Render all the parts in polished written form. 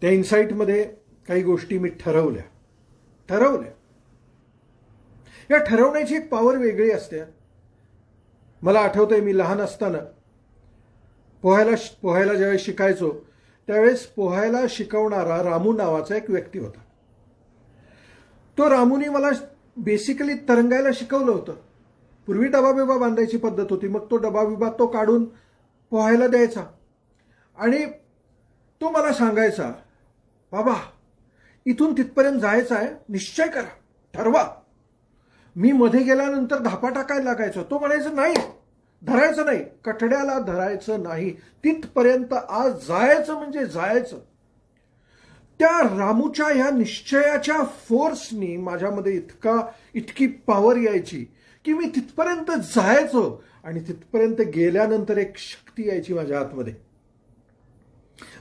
त्या इन्साईटमध्ये काही गोष्टी मी ठरवल्या. या ठरवण्याची एक पॉवर वेगळी असते. मला आठवतंय मी लहान असताना पोहायला ज्यावेळेस शिकायचो त्यावेळेस पोहायला शिकवणारा रामू नावाचा एक व्यक्ती होता. तो रामूनी मला बेसिकली तरंगायला शिकवलं होतं. पूर्वी डबा बिबा बांधायची पद्धत होती. मग तो डबा बिबा तो काढून पोहायला द्यायचा आणि तो मला सांगायचा, बाबा इथून तिथपर्यंत जायचं आहे, निश्चय करा, ठरवा. मी मध्ये गेल्यानंतर धापा टाकायला लागायचो. तो म्हणायचं नाही, धरायचं नाही, कठड्याला धरायचं नाही, तिथपर्यंत आज जायचं म्हणजे जायचं. त्या रामूच्या ह्या निश्चयाच्या फोर्सनी माझ्यामध्ये इतकी पॉवर यायची की मी तिथपर्यंत जायचो आणि तिथपर्यंत गेल्यानंतर एक शक्ती यायची माझ्या आतमध्ये.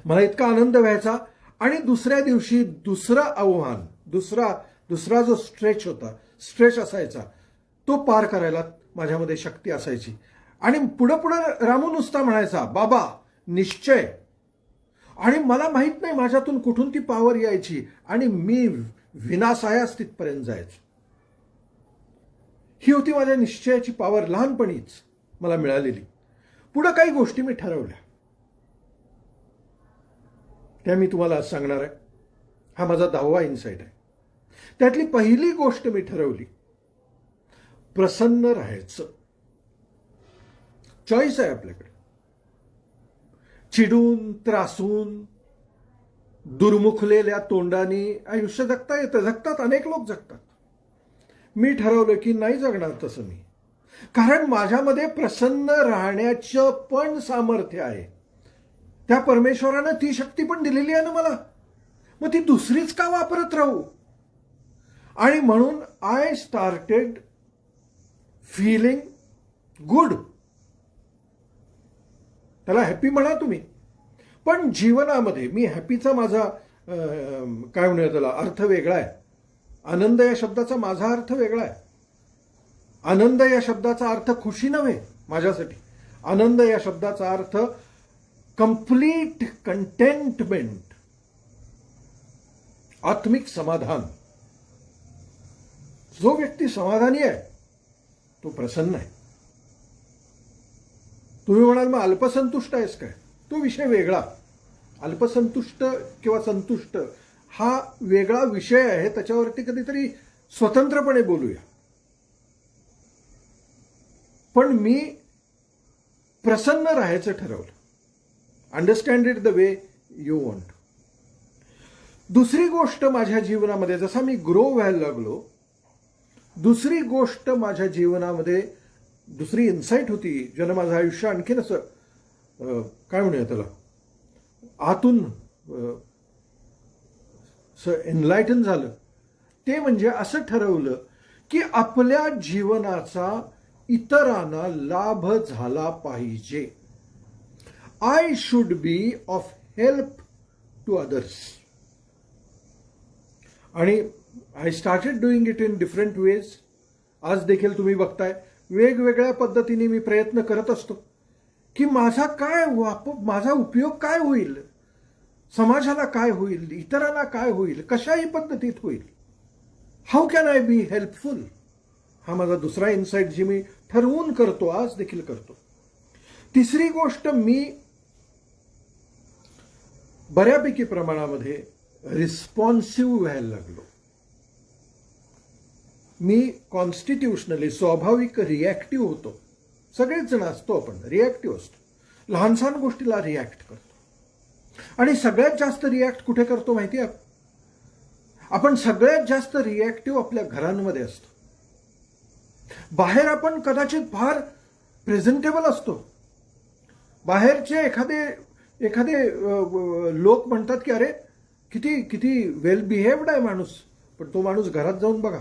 मला इतका आनंद व्हायचा. आणि दुसऱ्या दिवशी दुसरं आव्हान, दुसरा जो स्ट्रेच असायचा तो पार करायला माझ्यामध्ये शक्ती असायची. आणि पुढं रामू नुसता म्हणायचा, बाबा निश्चय. आणि मला माहित नाही माझ्यातून कुठून ती पॉवर यायची आणि मी विनासायास तिथपर्यंत जायचो. ही होती माझ्या निश्चयाची पॉवर लहानपणीच मला मिळालेली. पुढं काही गोष्टी मी ठरवल्या, त्या मी तुम्हाला आज सांगणार आहे. हा माझा 10वा इन्साइट आहे. त्यातली पहिली गोष्ट मी ठरवली, प्रसन्न राहायचं. चॉईस आहे आपल्याकडे. चिडून त्रासून दुर्मुखलेल्या तोंडाने आयुष्य जगता येतं. जगतात, अनेक लोक जगतात. मी ठरवलं की नाही जगणार तसं मी, कारण माझ्यामध्ये प्रसन्न राहण्याचं पण सामर्थ्य आहे. त्या परमेश्वरानं ती शक्ती पण दिलेली आहे ना मला, मग ती दुसरीच का वापरत राहू. आणि म्हणून आय स्टार्टेड फीलिंग गुड. त्याला हॅपी म्हणा तुम्ही, पण जीवनामध्ये मी हॅपीचा माझा काय म्हणूया त्याला अर्थ वेगळा आहे. आनंद या शब्दाचा माझा अर्थ वेगळा आहे. आनंद या शब्दाचा अर्थ खुशी नव्हे माझ्यासाठी. आनंद या शब्दाचा अर्थ कंप्लीट कंटेंटमेंट, आत्मिक समाधान. जो व्यक्ती समाधानी आहे तो प्रसन्न आहे. तुम्ही म्हणाल मग अल्पसंतुष्ट आहेस काय, तो विषय वेगळा. अल्पसंतुष्ट किंवा संतुष्ट हा वेगळा विषय आहे, त्याच्यावरती कधीतरी स्वतंत्रपणे बोलूया. पण मी प्रसन्न राहायचं ठरवलं. Understand it the way you want. दुसरी गोष्ट माझ्या जीवनामध्ये, जसा मी ग्रो व्हायला लागलो, दुसरी गोष्ट माझ्या जीवनामध्ये, दुसरी इन्साइट होती ज्यानं माझं आयुष्य आणखीन असं काय म्हणूया त्याला आतून एनलायटन झालं. ते म्हणजे असं ठरवलं की आपल्या जीवनाचा इतरांना लाभ झाला पाहिजे. I should be of help to others. आणि I started doing it in different ways. आज देखील तुम्ही बघताय वेगवेगळ्या पद्धतीने मी प्रयत्न करत असतो की माझा उपयोग काय होईल, समाजाला काय होईल, इतरांना काय होईल, कशाही पद्धतीत होईल. How can I be helpful. हा माझा दुसरा इन्साइट जी मी ठरवून करतो, आज देखील करतो. तिसरी गोष्ट, मी बऱ्यापैकी प्रमाणामध्ये रिस्पॉन्सिव्ह व्हायला लागलो. मी कॉन्स्टिट्यूशनली स्वाभाविक रिॲक्टिव्ह होतो. सगळेच जण असतो, आपण रिॲक्टिव्ह असतो. लहान सहान गोष्टीला रिॲक्ट करतो. आणि सगळ्यात जास्त रिॲक्ट कुठे करतो माहिती आहे? आपण सगळ्यात जास्त रिॲक्टिव्ह आपल्या घरांमध्ये असतो. बाहेर आपण कदाचित फार प्रेझेंटेबल असतो. बाहेरचे एखादे लोक म्हणतात की अरे किती वेल बिहेव्ड आहे माणूस, पण तो माणूस घरात जाऊन बघा,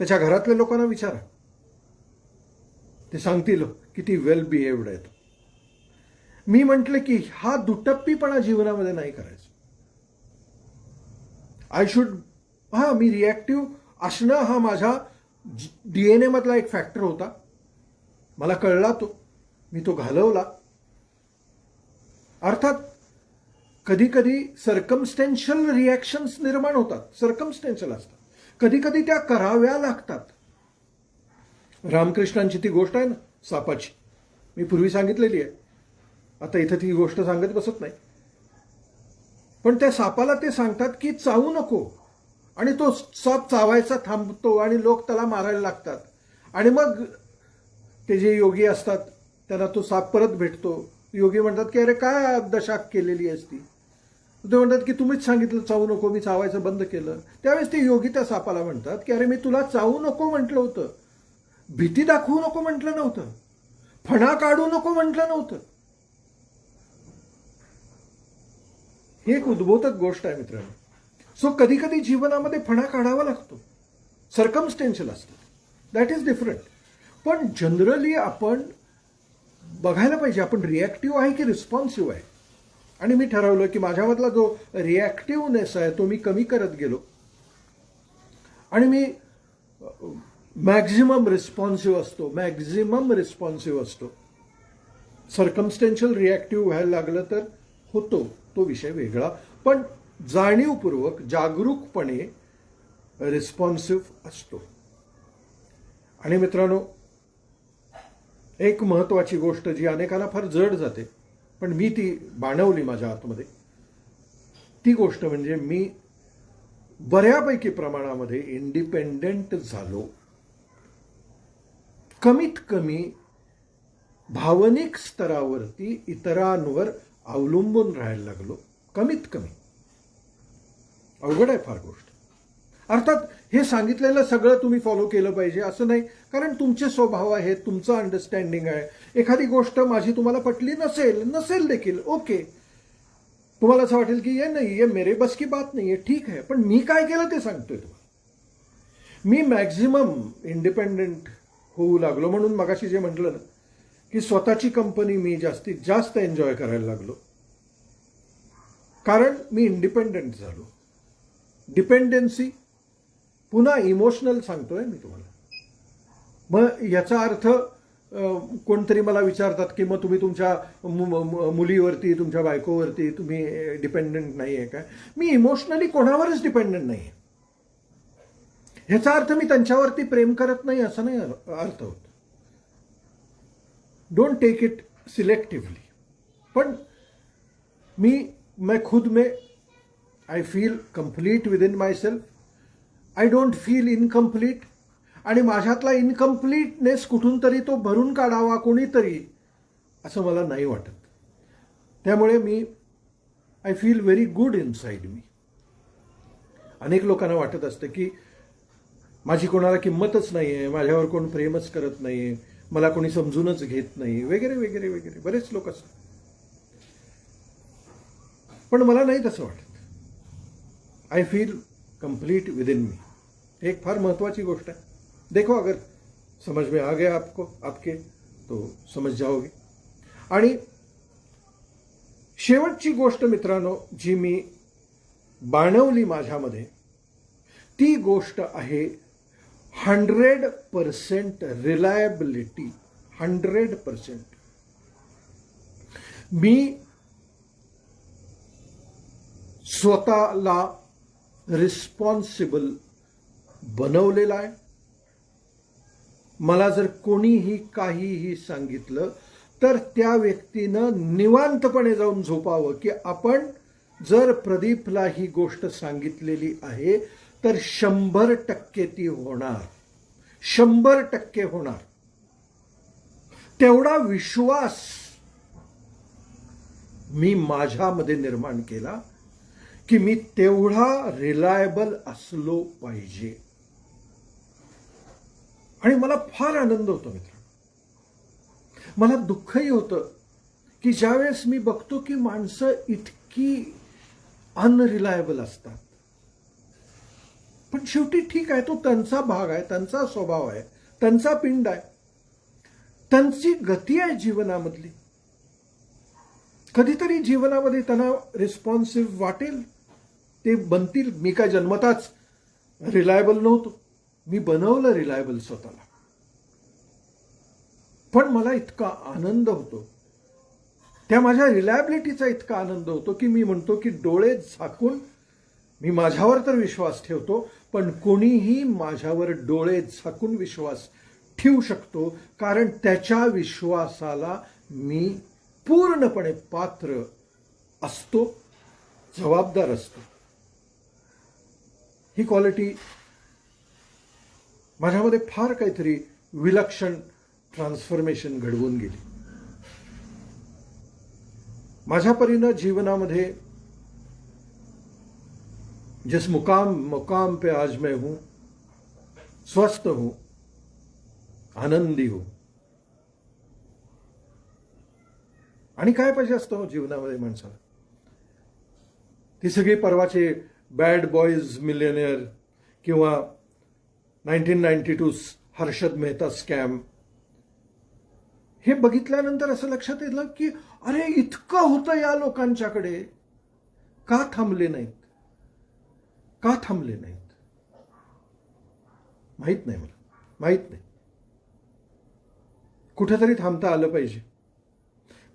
त्याच्या घरातल्या लोकांना विचारा, ते सांगतील किती वेल बिहेव्ड आहे. मी म्हटलं की हा दुटप्पीपणा जीवनामध्ये नाही करायचा. आय शुड, मी रिॲक्टिव्ह असणं हा माझ्या DNA मधला एक फॅक्टर होता. मला कळला तो, मी तो घालवला. अर्थात कधी कधी सर्कमस्टेन्शियल रिॲक्शन्स निर्माण होतात, सर्कमस्टेन्शियल असतात, कधी कधी त्या कराव्या लागतात. रामकृष्णांची ती गोष्ट आहे ना सापाची, मी पूर्वी सांगितलेली आहे, आता इथं ती गोष्ट सांगत बसत नाही. पण त्या सापाला ते सांगतात की चावू नको, आणि तो साप चावायचा थांबतो आणि लोक त्याला मारायला लागतात. आणि मग ते जे योगी असतात त्यांना तो साप परत भेटतो. योगी म्हणतात की अरे काय दशा केलेली असती. ते म्हणतात की तुम्हीच सांगितलं चावू नको, मी चावायचं बंद केलं. त्यावेळेस ते योगी त्या सापाला म्हणतात की अरे मी तुला चावू नको म्हटलं होतं, भीती दाखवू नको म्हटलं नव्हतं, फणा काढू नको म्हटलं नव्हतं. ही एक उद्बोधक गोष्ट आहे मित्रांनो. सो कधी कधी जीवनामध्ये फणा काढावा लागतो, सर्कमस्टेन्शियल असतं, दॅट इज डिफरंट. पण जनरली आपण बघायला पाहिजे आपण रिॲक्टिव्ह आहे की रिस्पॉन्सिव्ह आहे. आणि मी ठरवलं की माझ्यामधला जो रिॲक्टिव्हनेस आहे तो मी कमी करत गेलो आणि मी मॅक्झिमम रिस्पॉन्सिव्ह असतो. सर्कमस्टेन्शियल रिॲक्टिव्ह व्हायला लागलं तर होतो, तो विषय वेगळा. पण जाणीवपूर्वक जागरूकपणे रिस्पॉन्सिव्ह असतो. आणि मित्रांनो, एक महत्वाची गोष्ट जी अनेकांना फार जड जाते पण मी ती बाणवली माझ्या आतमध्ये, ती गोष्ट म्हणजे मी बऱ्यापैकी प्रमाणामध्ये इंडिपेंडेंट झालो. कमीत कमी भावनिक स्तरावरती इतरांवर अवलंबून राहायला लागलो, कमीत कमी. अवघड आहे फार गोष्ट. अर्थात हे सांगितलेलं सगळं तुम्ही फॉलो केलं पाहिजे असं नाही, कारण तुमचे स्वभाव आहेत, तुमचं अंडरस्टँडिंग आहे. एखादी गोष्ट माझी तुम्हाला पटली नसेल देखील, ओके. तुम्हाला असं वाटेल की ये नाही, ये मेरे बस की बात नाही आहे, ठीक आहे. पण मी काय केलं ते सांगतोय तुम्हाला. मी मॅक्झिमम इंडिपेंडेंट होऊ लागलो. म्हणून मगाशी जे म्हटलं ना की स्वतःची कंपनी मी जास्तीत जास्त एन्जॉय करायला लागलो, कारण मी इंडिपेंडेंट झालो. डिपेंडन्सी पुन्हा इमोशनल सांगतोय मी तुम्हाला. मग याचा अर्थ कोणतरी मला विचारतात की मग तुम्ही तुमच्या मुलीवरती, तुमच्या बायकोवरती तुम्ही डिपेंडंट नाही आहे काय? मी इमोशनली कोणावरच डिपेंडंट नाही आहे. ह्याचा अर्थ मी त्यांच्यावरती प्रेम करत नाही असं नाही अर्थ होत. Don't take it selectively. पण मैं खुद में I feel complete within myself. I don't feel incomplete. आणि माझ्यातला इनकम्प्लीटनेस कुठून तरी तो भरून काढावा कोणीतरी, असं मला नाही वाटत. त्यामुळे I feel very good inside me. अनेक लोकांना वाटत असतं की माझी कोणाला किंमतच नाही आहे, माझ्यावर कोण प्रेमच करत नाही, मला कोणी समजूनच घेत नाही, वगैरे वगैरे वगैरे. बरेच लोक असतात. पण मला नाही तसं वाटत. I feel complete within me. एक फार महत्वाची गोष्ट आहे. देखो, अगर समझ में आ गया आपके तो समझ जाओगे. आणि शेवटची गोष्ट मित्रांनो जी मी बाणवली माझ्यामध्ये, ती गोष्ट आहे 100% रिलायबिलिटी. 100%. मी स्वतःला रिस्पॉन्सिबल बनवलेला आहे. मला जर कोणीही काहीही सांगितलं तर त्या व्यक्तीनं निवांतपणे जाऊन झोपावं की आपण जर प्रदीपला ही गोष्ट सांगितलेली आहे तर 100% ती होणार, 100% होणार. तेवढा विश्वास मी माझ्यामध्ये निर्माण केला की मी तेवढा रिलायबल असलो पाहिजे. आणि मला फार आनंद होतो मित्रांनो. मला दुःखही होतं की ज्यावेळेस मी बघतो की माणसं इतकी अनरिलायबल असतात. पण शेवटी ठीक आहे, तो त्यांचा भाग आहे, त्यांचा स्वभाव आहे, त्यांचा पिंड आहे, त्यांची गती आहे जीवनामधली. कधीतरी जीवनामध्ये त्यांना रिस्पॉन्सिव्ह वाटेल, ते बनतील. मी काय जन्मताच रिलायबल नव्हतो, मी बनवलं रिलायबल स्वतःला. पण मला इतका आनंद होतो त्या माझ्या रिलायबिलिटीचा इतका आनंद होतो की मी म्हणतो की डोळे झाकून मी माझ्यावर तर विश्वास ठेवतो, पण कोणीही माझ्यावर डोळे झाकून विश्वास ठेवू शकतो, कारण त्याच्या विश्वासाला मी पूर्णपणे पात्र असतो, जबाबदार असतो. ही क्वालिटी माझ्यामध्ये फार काहीतरी विलक्षण ट्रान्सफॉर्मेशन घडवून गेली. माझ्या परीनं जीवनामध्ये जिस मुकाम पे आज मैं हूं, स्वस्थ हूं, आनंदी हूं. आणि काय पाहिजे असतं जीवनामध्ये माणसाला? ती सगळी परवाचे बॅड बॉयज मिलियनेअर किंवा 1992 हर्षद मेहता स्कॅम हे बघितल्यानंतर असं लक्षात येतं की अरे इतकं होतं या लोकांच्याकडे, का थांबले नाहीत? का थांबले नाहीत? माहित नाही, मला माहित नाही. कुठेतरी थांबता आलं पाहिजे,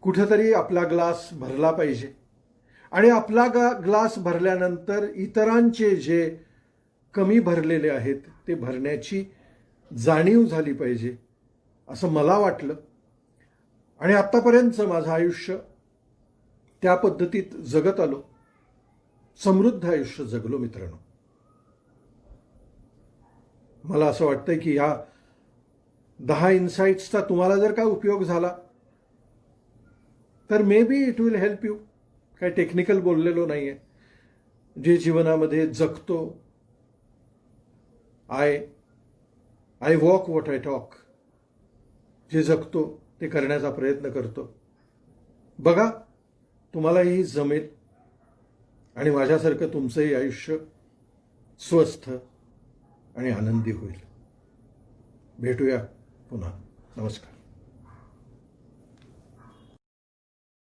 कुठेतरी आपला ग्लास भरला पाहिजे, आणि आपला ग्लास भरल्यानंतर इतरांचे जे कमी भरलेले आहेत ते भरण्याची जाणीव झाली पाहिजे, असं मला वाटलं. आणि आत्तापर्यंतचं माझं आयुष्य त्या पद्धतीत जगत आलो, समृद्ध आयुष्य जगलो मित्रांनो. मला असं वाटतंय की या 10 इन्साइट्सचा तुम्हाला जर काय उपयोग झाला तर may be it will help you. काय टेक्निकल बोललेलो नाहीये. जे जीवनामध्ये जगतो, I walk what I talk, जे जगतो ते करण्याचा प्रयत्न करतो. बघा, तुम्हालाही जमेल आणि माझ्यासारखं तुमचंही आयुष्य स्वस्थ आणि आनंदी होईल. भेटूया पुन्हा. नमस्कार.